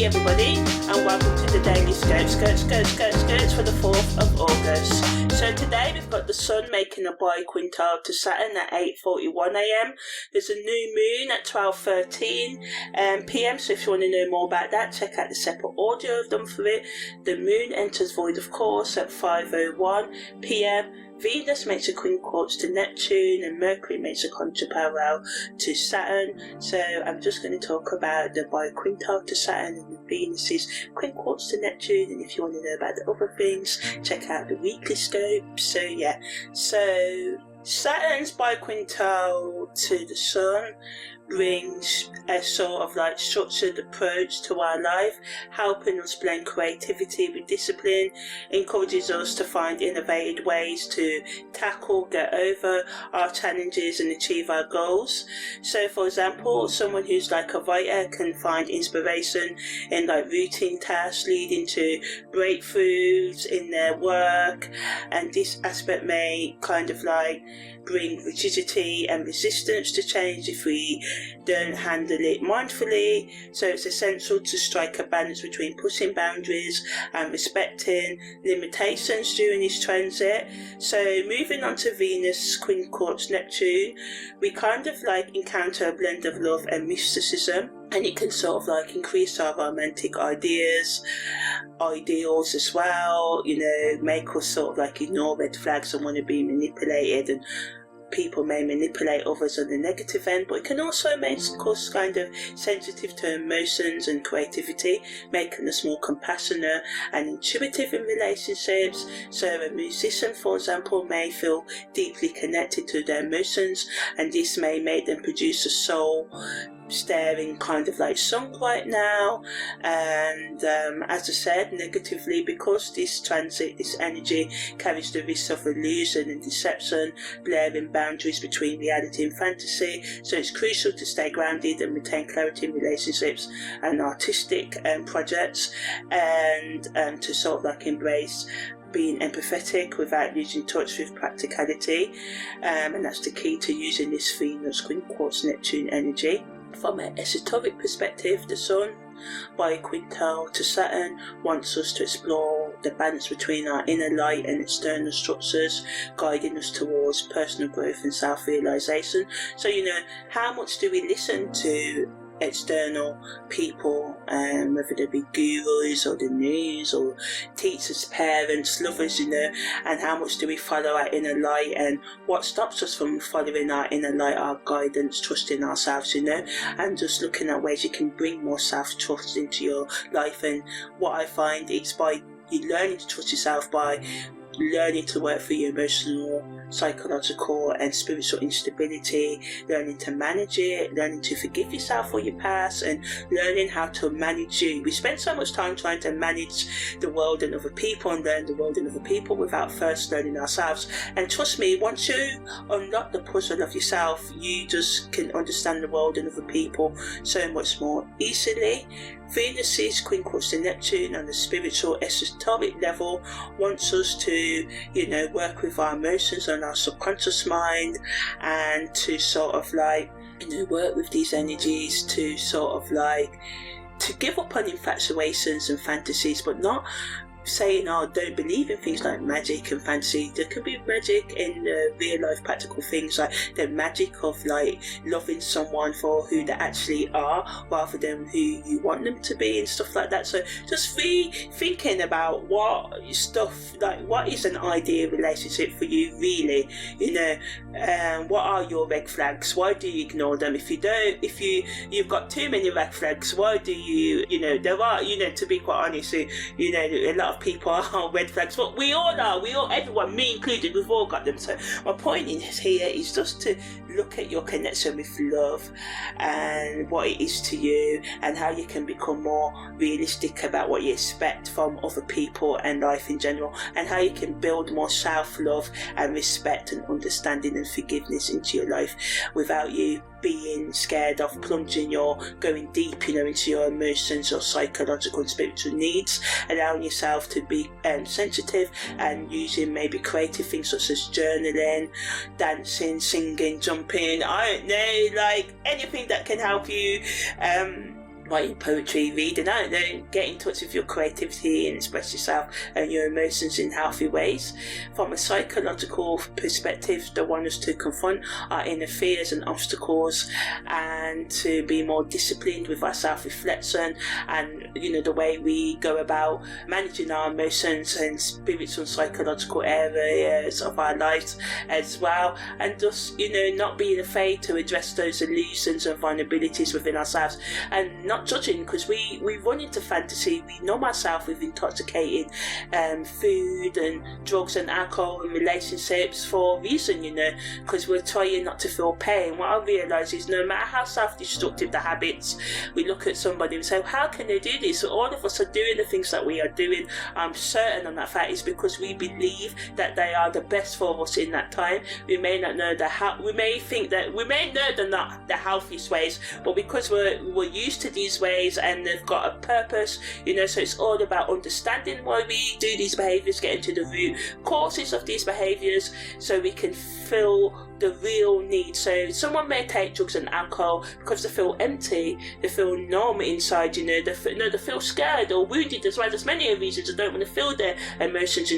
Hey everybody, and welcome to the Daily Skirts for the 4th of August. So today we've got the Sun making a biquintile to Saturn at 8:41 AM. There's a new moon at 12:13 PM, so if you want to know more about that, check out the separate audio I've done for it. The moon enters void of course at 5:01 PM. Venus makes a quincunx to Neptune and Mercury makes a conjunct to Saturn. So I'm just going to talk about the biquintile to Saturn and the Venus's quincunx to Neptune, and if you want to know about the other things, check out the weekly scope. So Saturn's biquintile to the Sun brings a sort of like structured approach to our life, helping us blend creativity with discipline, encourages us to find innovative ways to tackle, get over our challenges and achieve our goals. So for example, someone who's like a writer can find inspiration in like routine tasks leading to breakthroughs in their work, and this aspect may kind of like bring rigidity and resistance to change if we don't handle it mindfully. So it's essential to strike a balance between pushing boundaries and respecting limitations during this transit. So moving on to Venus quincunx Neptune, we kind of like encounter a blend of love and mysticism, and it can sort of like increase our romantic ideals as well, you know, make us sort of like ignore red flags and want to be manipulated, and people may manipulate others on the negative end, but it can also make us kind of sensitive to emotions and creativity, making us more compassionate and intuitive in relationships. So a musician, for example, may feel deeply connected to their emotions, and this may make them produce a soul staring kind of like song right now. And as I said, negatively, because this transit, this energy carries the risk of illusion and deception, blurring boundaries between reality and fantasy. So it's crucial to stay grounded and retain clarity in relationships and artistic projects, and to sort of like embrace being empathetic without losing touch with practicality, and that's the key to using this Venus quincunx Neptune energy. From an esoteric perspective, the Sun biquintile to Saturn wants us to explore the balance between our inner light and external structures, guiding us towards personal growth and self-realization. So, you know, how much do we listen to external people, whether they be gurus or the news or teachers, parents, lovers, you know, and how much do we follow our inner light, and what stops us from following our inner light, our guidance, trusting ourselves, you know, and just looking at ways you can bring more self-trust into your life. And what I find is by you learning to trust yourself, by learning to work through your emotional, psychological and spiritual instability, learning to manage it, learning to forgive yourself for your past, and learning how to manage you. We spend so much time trying to manage the world and other people and learn the world and other people without first learning ourselves. And trust me, once you unlock the puzzle of yourself, you just can understand the world and other people so much more easily. Venus's quincunx to Neptune on the spiritual esoteric level wants us to, you know, work with our emotions and our subconscious mind, and to sort of like, you know, work with these energies to sort of like to give up on infatuations and fantasies, but not saying, oh, don't believe in things like magic and fantasy. There can be magic in real life practical things, like the magic of like loving someone for who they actually are rather than who you want them to be and stuff like that. So just thinking about what stuff, like what is an ideal relationship for you really, you know, what are your red flags, why do you ignore them? If you've got too many red flags, why do you know, there are, you know, to be quite honest, you know, a lot of people are red flags, but we all are, everyone, me included, we've all got them. So my point here is just to look at your connection with love and what it is to you, and how you can become more realistic about what you expect from other people and life in general, and how you can build more self-love and respect and understanding and forgiveness into your life without you being scared of plunging or going deep, you know, into your emotions, your psychological and spiritual needs, allowing yourself to be sensitive and using maybe creative things such as journaling, dancing, singing, jumping, I don't know, like anything that can help you writing poetry, reading, I don't know, get in touch with your creativity and express yourself and your emotions in healthy ways. From a psychological perspective, they want us to confront our inner fears and obstacles and to be more disciplined with our self-reflection and, the way we go about managing our emotions and spiritual and psychological areas of our lives as well, and just, not being afraid to address those illusions and vulnerabilities within ourselves and not judging, because we run into fantasy. We numb ourselves with intoxicating food and drugs and alcohol and relationships for a reason, because we're trying not to feel pain. What I realise is no matter how self-destructive the habits, we look at somebody and say, how can they do this? So all of us are doing the things that we are doing. I'm certain on that fact is because we believe that they are the best for us in that time. We may not know we may think that we may know they're not the healthiest ways, but because we're used to these ways and they've got a purpose, so it's all about understanding why we do these behaviours, getting to the root causes of these behaviours so we can fill the real need. So someone may take drugs and alcohol because they feel empty, they feel numb inside, they feel scared or wounded as well. There's many reasons they don't want to feel their emotions,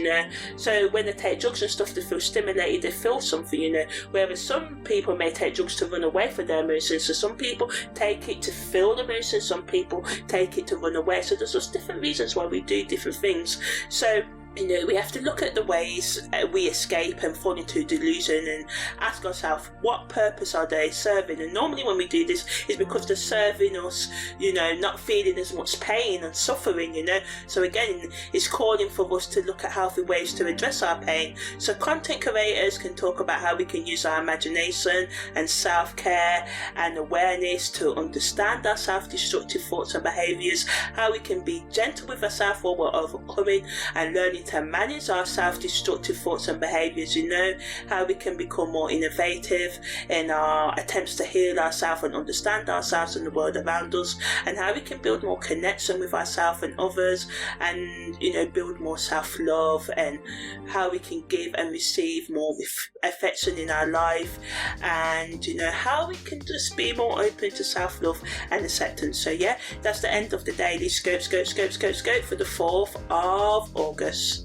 so when they take drugs and stuff, they feel stimulated, they feel something, whereas some people may take drugs to run away from their emotions. So some people take it to feel the emotions, some people take it to run away. So there's just different reasons why we do different things. So we have to look at the ways we escape and fall into delusion and ask ourselves, what purpose are they serving? And normally when we do this is because they're serving us, not feeling as much pain and suffering, So again, it's calling for us to look at healthy ways to address our pain. So content creators can talk about how we can use our imagination and self-care and awareness to understand our self-destructive thoughts and behaviours, how we can be gentle with ourselves while we're overcoming and learning to manage our self-destructive thoughts and behaviours, how we can become more innovative in our attempts to heal ourselves and understand ourselves and the world around us, and how we can build more connection with ourselves and others, and build more self-love, and how we can give and receive more affection in our life, and how we can just be more open to self-love and acceptance. So that's the end of the daily scope for the 4th of August.